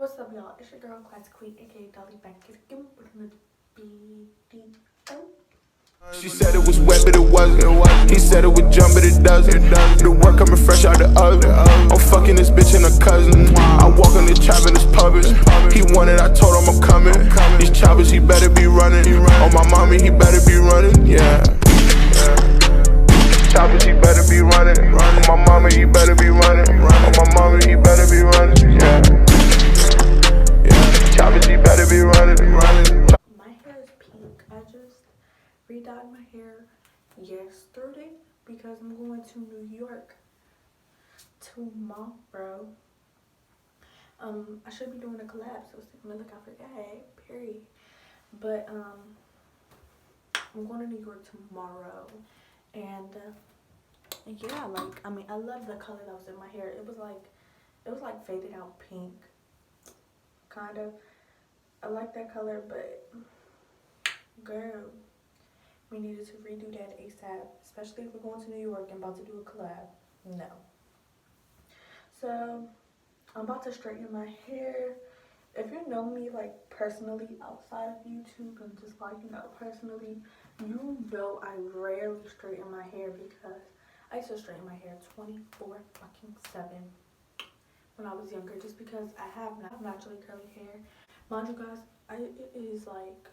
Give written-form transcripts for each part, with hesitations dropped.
What's up, y'all? It's your girl, Classic Queen, aka Dolly back with another video. She said it was wet, but it wasn't. He said it would jump, but it doesn't. The work coming fresh out the oven. I'm fucking this bitch and her cousin. I walk on this trap and it's pubbing. He wanted, I told him I'm coming. These choppers, he better be running. On my mommy, he better be running. Yeah. Choppers, he better be running. On my mama, he better be running. On my mama, he better be running. Yeah. Choppers, he better be running. My hair is pink. I just redyed my hair yesterday because I'm going to New York tomorrow. I should be doing a collab, so stick on the lookout for that, period. But I'm going to New York tomorrow, and yeah, like, I mean, I love the color that was in my hair. It was like faded out pink, kind of. I like that color, but girl, we needed to redo that ASAP, especially if we're going to New York and about to do a collab. No. So I'm about to straighten my hair. If you know me, like, personally outside of YouTube and just, like, you know, personally, you know I rarely straighten my hair because I used to straighten my hair 24/7 when I was younger, just because I have naturally curly hair. Mind you guys, it is like,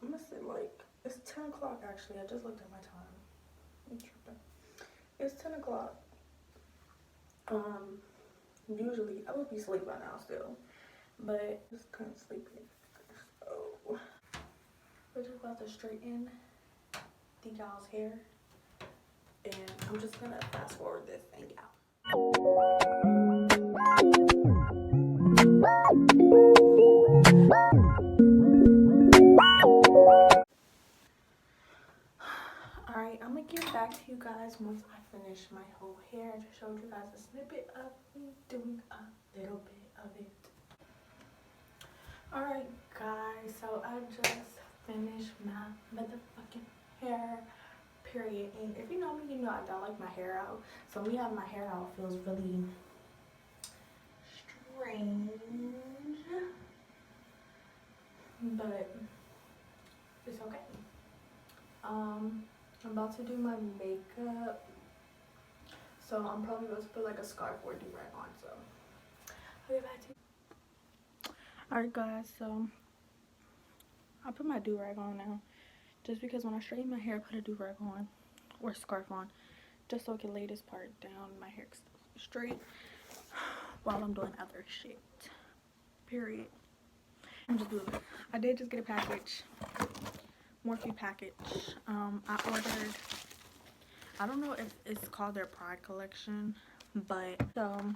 I'm gonna say, like, it's 10 o'clock actually. I just looked at my time. I'm tripping. It's 10 o'clock. Usually I would be asleep by now still, but just couldn't sleep yet. So we're just about to straighten the y'all's hair, and I'm just gonna fast forward this thing out. Alright, I'm gonna get back to you guys once I finish my whole hair. I just showed you guys a snippet of me doing a little bit of it. Alright guys, so I just finished my motherfucking hair, period. And if you know me, you know I don't like my hair out. So me having my hair out feels really strange, but it's okay. I'm about to do my makeup, so I'm probably about to put like a scarf or a do-rag on, so I'll get back to you. Alright guys, so I put my do-rag on now, just because when I straighten my hair I put a do-rag on or scarf on, just so I can lay this part down, my hair straight while I'm doing other shit, period. I'm just doing it. I did just get a package, Morphe package. I ordered, I don't know if it's called their Pride collection, but so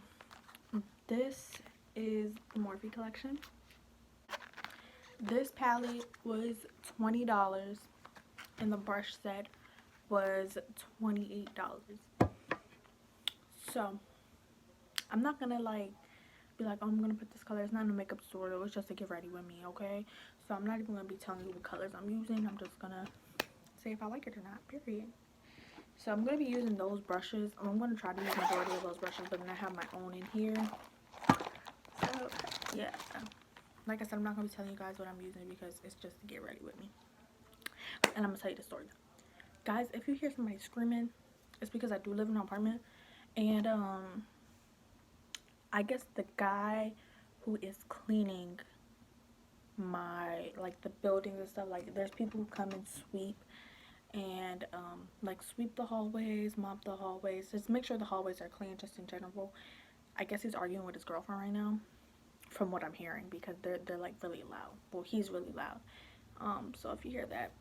this is the Morphe collection. This palette was $20 and the brush set was $28. So I'm not gonna like be like, oh, I'm gonna put this color. It's not in a makeup tutorial, it's just to get ready with me, okay? So I'm not even gonna be telling you what colors I'm using. I'm just gonna say if I like it or not, period. So I'm gonna be using those brushes. I'm gonna try to use the majority of those brushes, but then I have my own in here. So yeah, like I said, I'm not gonna be telling you guys what I'm using because it's just to get ready with me. And I'm gonna tell you the story, guys. If you hear somebody screaming, it's because I do live in an apartment, and I guess the guy who is cleaning my, like, the buildings and stuff, like, there's people who come and sweep and like sweep the hallways, mop the hallways, just make sure the hallways are clean, just in general. I guess he's arguing with his girlfriend right now, from what I'm hearing, because they're like really loud. Well, he's really loud. So if you hear that,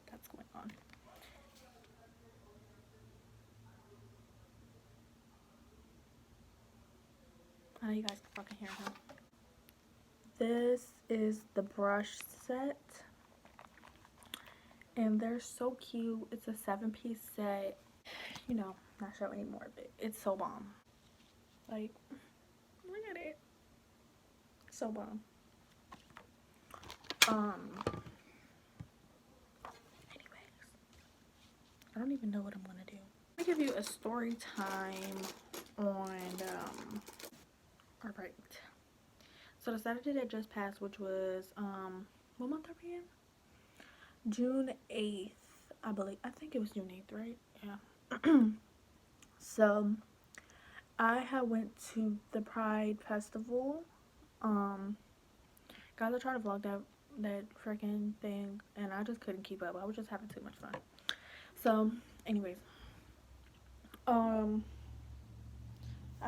that's going on. I know you guys can fucking hear him. This is the brush set, and they're so cute. It's a 7-piece set. You know, not show any more of it. It's so bomb. Like, look at it. So bomb. Anyways, I don't even know what I'm gonna do. I'm gonna give you a story time on Alright. So the Saturday that just passed, which was, what month are we in? June 8th, I believe. I think it was June 8th, right? Yeah. So, I had went to the Pride Festival. Guys, I tried to vlog that freaking thing, and I just couldn't keep up. I was just having too much fun. So, anyways, I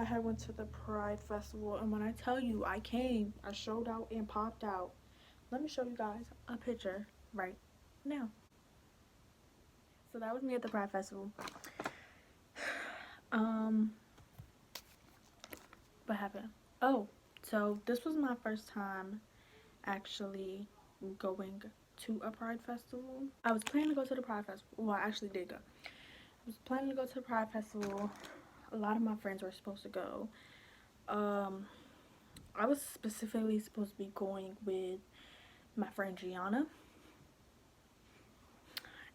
had went to the Pride Festival, and when I tell you I came, I showed out and popped out. Let me show you guys a picture right now. So that was me at the Pride Festival. What happened? Oh, so this was my first time actually going to a Pride Festival. I was planning to go to the Pride Festival. Well, I actually did go. I was planning to go to the Pride Festival. A lot of my friends were supposed to go. I was specifically supposed to be going with my friend Gianna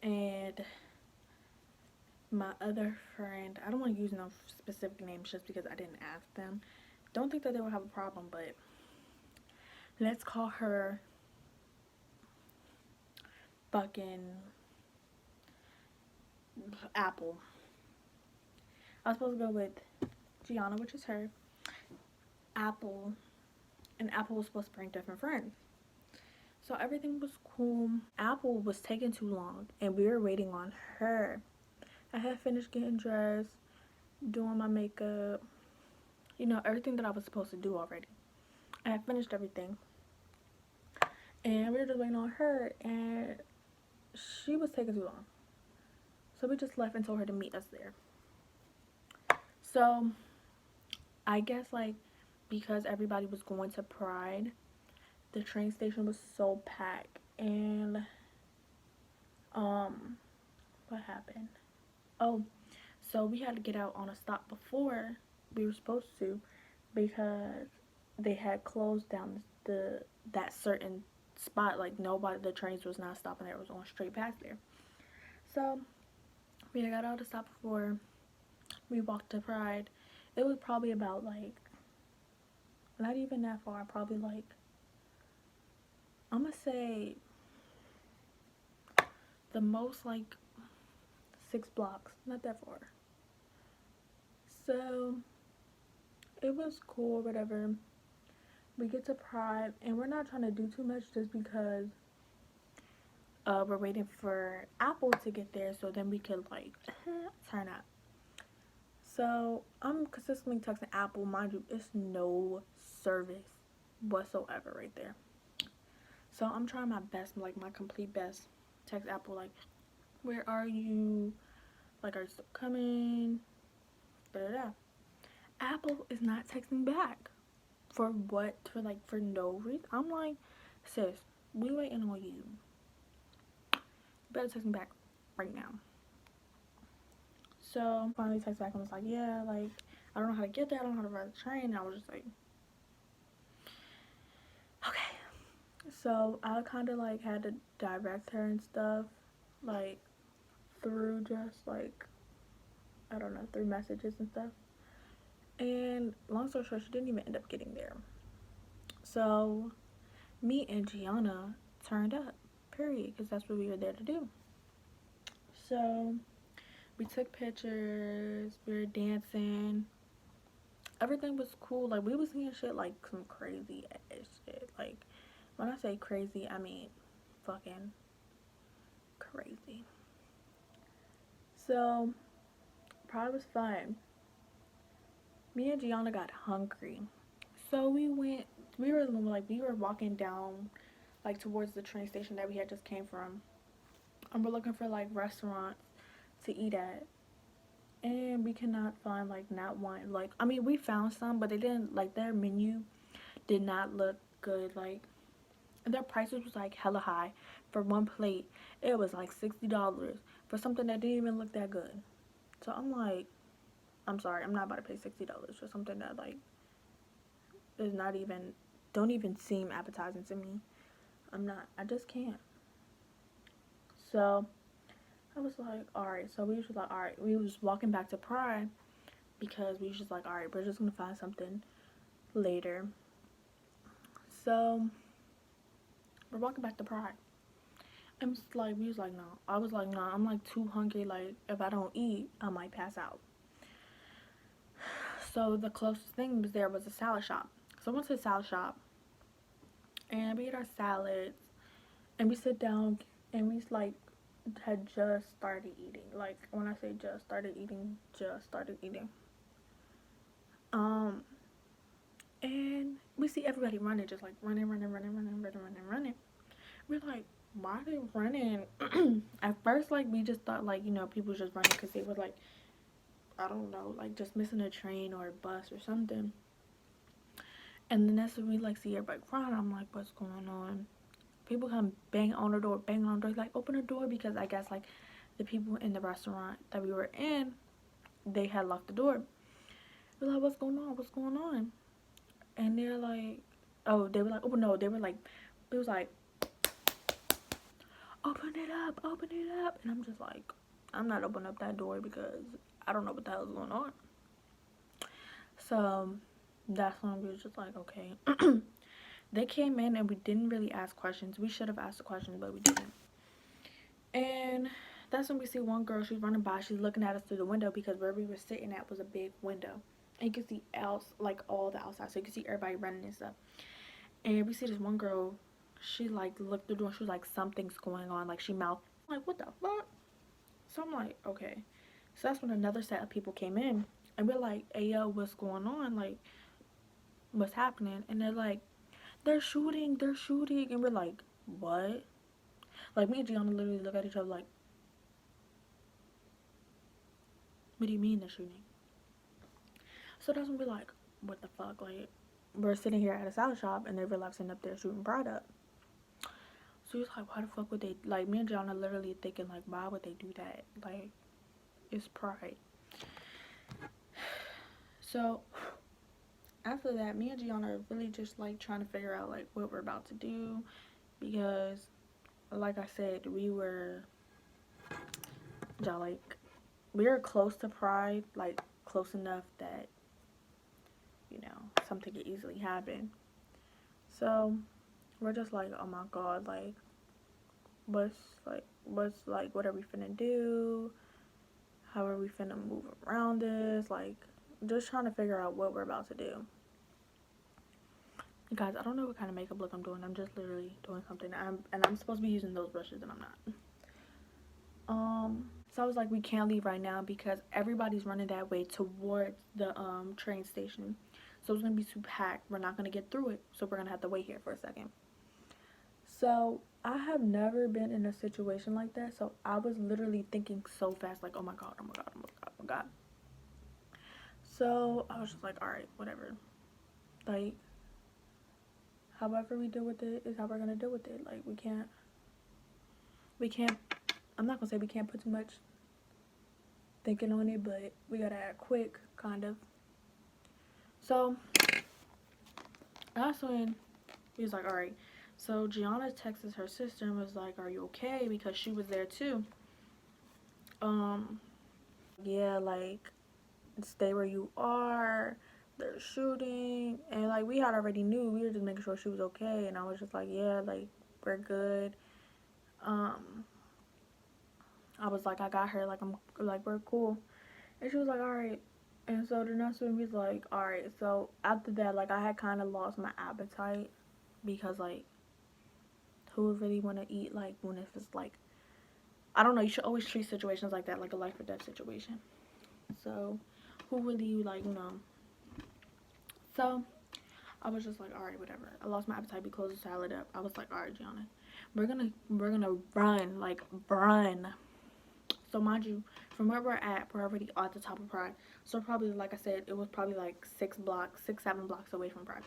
and my other friend. I don't want to use no specific names just because I didn't ask them. Don't think that they will have a problem, but let's call her fucking Apple. I was supposed to go with Gianna, which is her, Apple, and Apple was supposed to bring different friends. So everything was cool. Apple was taking too long, and we were waiting on her. I had finished getting dressed, doing my makeup, you know, everything that I was supposed to do already. I had finished everything, and we were just waiting on her, and she was taking too long. So we just left and told her to meet us there. So I guess like because everybody was going to Pride, the train station was so packed, and what happened? Oh, so we had to get out on a stop before we were supposed to because they had closed down that certain spot. Like nobody, the trains was not stopping there. It was going straight past there. So we had got out to stop before we walked to Pride. It was probably about like not even that far. Probably like I'm gonna say the most like 6 blocks. Not that far. So it was cool, whatever. We get to Pride, and we're not trying to do too much just because we're waiting for Apple to get there so then we could like turn up. So I'm consistently texting Apple. Mind you, it's no service whatsoever right there. So I'm trying my best, like my complete best. Text Apple like, where are you? Like, are you still coming? Da-da-da. Apple is not texting back. For what? For no reason. I'm like, sis, we waiting on you. You better text me back right now. So finally text back and was like, yeah, like I don't know how to get there. I don't know how to ride the train. And I was just like, okay. So I kind of like had to direct her and stuff, like through just like, I don't know, through messages and stuff. And long story short, she didn't even end up getting there. So me and Gianna turned up, period, because that's what we were there to do. So we took pictures, we were dancing, everything was cool. Like we was seeing shit like some crazy ass shit. Like when I say crazy, I mean fucking crazy. So Pride was fun. Me and Gianna got hungry, so we were walking down like towards the train station that we had just came from, and we're looking for like restaurants to eat at, and we cannot find like not one. Like I mean we found some, but they didn't, like their menu did not look good. Like their prices was like hella high. For one plate it was like $60 for something that didn't even look that good. So I'm like, I'm sorry, I'm not about to pay $60 for something that like is not even, don't even seem appetizing to me. I just can't. So I was like, alright. So we was just like, alright. We was walking back to Pride because we was just like, alright, we're just gonna find something later. So we're walking back to Pride. And it's like, we was like, no. I was like, no, I'm like too hungry. Like, if I don't eat, I might pass out. So the closest thing was there was a salad shop. So I went to the salad shop and we ate our salads and we sit down and we like had just started eating. Like when I say just started eating, just started eating. And we see everybody running, just like running. We're like, why are they running? At first, like we just thought like, you know, people was just running because they were like, I don't know, like just missing a train or a bus or something. And then that's when we like see everybody crying. I'm like, what's going on? People come banging on the door, like open the door, because I guess like the people in the restaurant that we were in, they had locked the door. We're like, what's going on? What's going on? And they're like, oh, they were like, oh no, they were like, it was like, open it up. And I'm just like, I'm not opening up that door because I don't know what the hell is going on. So that's when we was just like, okay. They came in and we didn't really ask questions. We should have asked the questions, but we didn't. And that's when we see one girl, she's running by, she's looking at us through the window because where we were sitting at was a big window. And you could see like all the outside, so you could see everybody running and stuff. And we see this one girl, she like looked through the door, she was like, something's going on, like she mouthed. I'm like, what the fuck? So I'm like, okay. So that's when another set of people came in and we're like, hey yo, what's going on? Like, what's happening? And they're like, they're shooting. And we're like, what? Like, me and Gianna literally look at each other like, what do you mean they're shooting? So that's when we're like, what the fuck? Like, we're sitting here at a salad shop and they're like sitting up there shooting Pride up. So he's like, why the fuck would they, like, me and Gianna literally thinking like, why would they do that? Like, it's Pride. So after that, me and Gianna are really just like trying to figure out like what we're about to do, because like I said, we were close to Pride, like close enough that, you know, something could easily happen. So we're just like, oh my god, like what are we finna do? How are we finna move around this? Like, just trying to figure out what we're about to do. Guys, I don't know what kind of makeup look I'm doing. I'm just literally doing something. I'm supposed to be using those brushes and I'm not. So I was like, we can't leave right now because everybody's running that way towards the train station. So it's gonna be too packed. We're not gonna get through it. So we're gonna have to wait here for a second. So I have never been in a situation like that. So I was literally thinking so fast, like, oh my god. So I was just like, alright, whatever. Like, however we deal with it is how we're gonna deal with it. Like, we can't, I'm not gonna say we can't put too much thinking on it, but we gotta act quick, kind of. So that's when he was like, alright. So Gianna texted her sister and was like, are you okay? Because she was there too. Yeah, like, stay where you are. They're shooting. And like, we had already knew. We were just making sure she was okay. And I was just like, yeah, like, we're good. I was like, I got her. Like, we're cool. And she was like, alright. And so the next one was like, alright. So after that, like, I had kind of lost my appetite. Because, like, who would really want to eat, like, when if it's like, I don't know, you should always treat situations like that like a life or death situation. So who really, like, you know. So I was just like, alright, whatever. I lost my appetite. We closed the salad up. I was like, alright, Gianna, we're gonna run, like, run. So mind you, from where we're at, we're already at the top of Pride. So probably, like I said, it was probably like 6, 7 blocks away from Pride.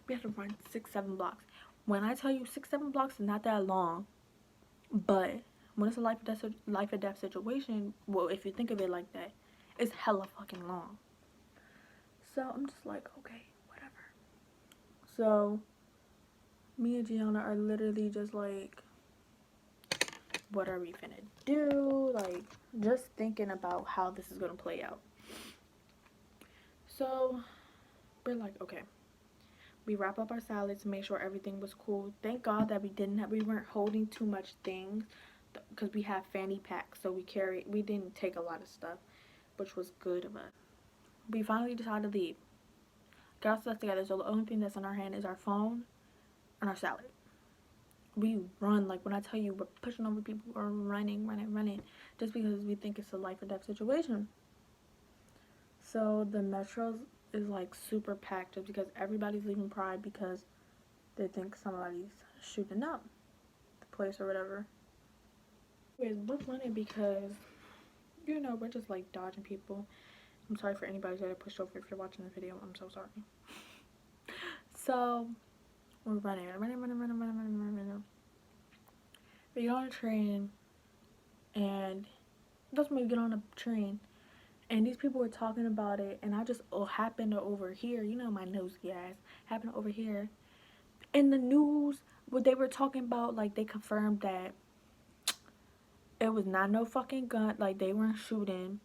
We have to run 6, 7 blocks. When I tell you 6, 7 blocks is not that long, but when it's a life or death situation, well, if you think of it like that, it's hella fucking long. So I'm just like, okay, whatever. So me and Gianna are literally just like, what are we finna do? Like, just thinking about how this is gonna play out. So we're like, okay, We wrap up our salads to make sure everything was cool. Thank God that we weren't holding too much things, because we have fanny packs, so we didn't take a lot of stuff, which was good of us. We finally decided to leave. Got our stuff together, so the only thing that's in our hand is our phone and our salad. We run, like when I tell you we're pushing over people, or running, just because we think it's a life or death situation. So the metros is like super packed just because everybody's leaving Pride because they think somebody's shooting up the place or whatever. Anyways, we're running because, you know, we're just like dodging people. I'm sorry for anybody that I pushed over if you're watching the video. I'm so sorry. So we're running. We get on a train, and that's when we get on a train, and these people were talking about it, and I just happened to overhear, you know, my nosy ass happened to overhear in the news what they were talking about. Like, they confirmed that it was not no fucking gun, like they weren't shooting,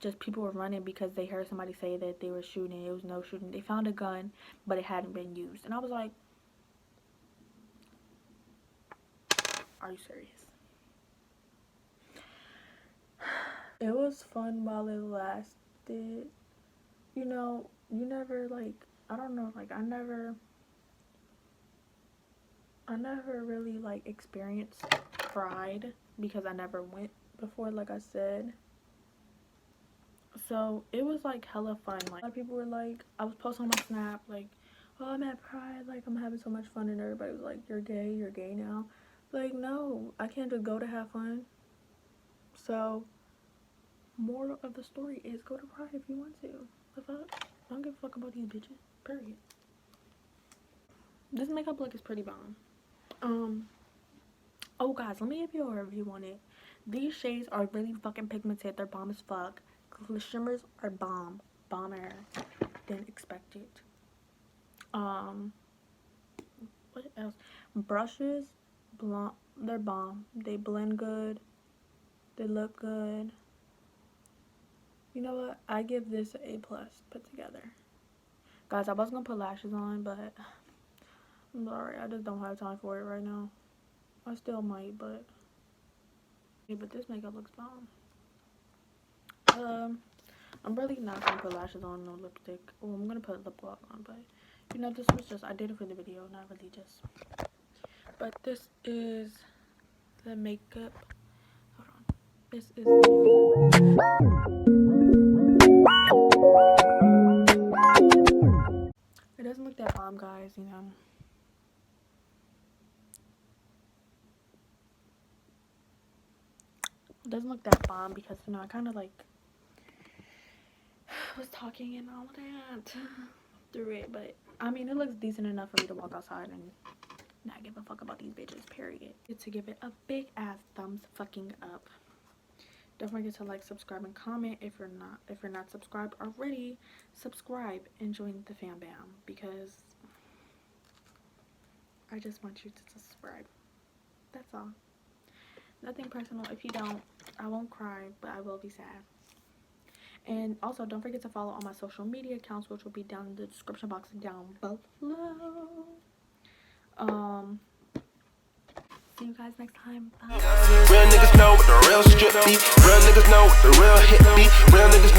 just people were running because they heard somebody say that they were shooting. It was no shooting. They found a gun, but it hadn't been used. And I was like, are you serious? It was fun while it lasted. You know, you never, like, I don't know, like, I never really, like, experienced Pride because I never went before, like I said. So it was like hella fun. Like, a lot of people were like, I was posting on my Snap like, oh, I'm at Pride, like I'm having so much fun, and everybody was like, you're gay now. Like, no, I can't just go to have fun. So moral of the story is go to Pride if you want to. The fuck? I don't give a fuck about these bitches. Period. This makeup look is pretty bomb. Oh guys, let me give you a review on it. These shades are really fucking pigmented. They're bomb as fuck. The shimmers are bomb. Bomber. Didn't expect it. What else? Brushes, they're bomb. They blend good. They look good. You know what? I give this an A+ put together. Guys, I was gonna put lashes on, but I'm sorry, I just don't have time for it right now. I still might, but this makeup looks bomb. I'm really not gonna put lashes on, no lipstick. Oh, I'm gonna put lip gloss on, but you know, this was just, I did it for the video, not really just. But this is the makeup. Hold on. This is it doesn't look that bomb, guys, you know. It doesn't look that bomb because, you know, I kind of like was talking and all that through it, but I mean, it looks decent enough for me to walk outside and not give a fuck about these bitches, period. To give it a big ass thumbs fucking up. Don't forget to like, subscribe, and comment. If you're not subscribed already, subscribe and join the fam bam, because I just want you to subscribe. That's all. Nothing personal. If you don't, I won't cry, but I will be sad. And also, don't forget to follow all my social media accounts, which will be down in the description box down below. See you guys next time. Bye. Real niggas know what the real strip be. Real niggas know what the real hit be. Real niggas know